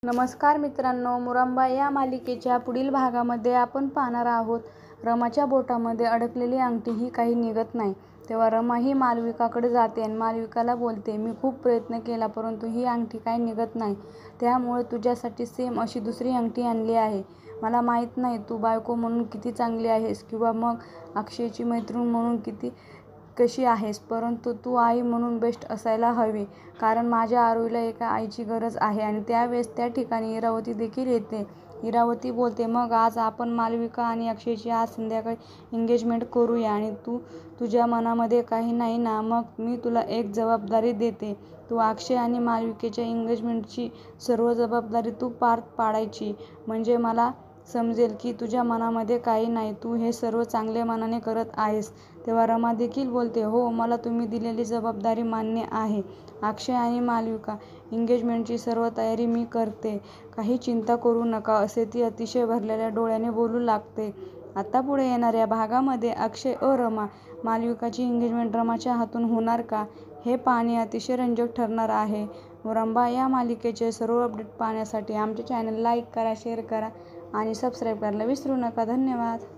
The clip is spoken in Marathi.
नमस्कार मित्रांनो, मुरंबा या मालिकेच्या पुढील भागामध्ये आपण पाहणार आहोत. रमाच्या बोटामध्ये अडकलेली अंगठी ही काही निघत नाही. तेव्हा रमा ही मालविकाकडे जाते आणि मालविकाला बोलते, मी खूप प्रयत्न केला परंतु ही अंगठी काही निघत नाही. त्यामुळे तुझ्यासाठी सेम अशी दुसरी अंगठी आणली आहे. मला माहीत नाही तू बायको म्हणून किती चांगली आहेस किंवा मग अक्षयची मैत्रीण म्हणून कशी आहेस, परंतु तू आई म्हणून बेस्ट असायला हवी. कारण माझ्या आरोहीला एका आईची गरज आहे. आणि त्यावेळेस त्या ठिकाणी इरावती देखील येते. इरावती बोलते, मग आज आपण मालविका आणि अक्षयची आज संध्याकाळी एंगेजमेंट करूया. आणि तुझ्या मनामध्ये काही नाही ना? मग मी तुला एक जबाबदारी देते. तू अक्षय आणि मालविकेच्या एंगेजमेंटची सर्व जबाबदारी तू पार पाडायची. म्हणजे मला समजेल की तुझ्या मनामध्ये काही नाही, तू हे सर्व चांगल्या मनाने करत आहेस. तेव्हा रमा देखील बोलते, हो, मला तुम्ही दिलेली जबाबदारी मान्य आहे. अक्षय आणि मालविका एंगेजमेंटची सर्व तयारी मी करते. काही चिंता करू नका, असे ती अतिशय भरलेल्या डोळ्याने बोलू लागते. आता पुढे येणाऱ्या भागामध्ये अक्षय रमा मालविकाची एंगेजमेंट रमाच्या हातून होणार का, हे पाहणे अतिशय रंजक ठरणार आहे. मुरंबा या मालिकेचे सर्व अपडेट पाहण्यासाठी आमचे चॅनल लाईक करा, शेअर करा आणि सबस्क्राईब करायला विसरू नका. धन्यवाद.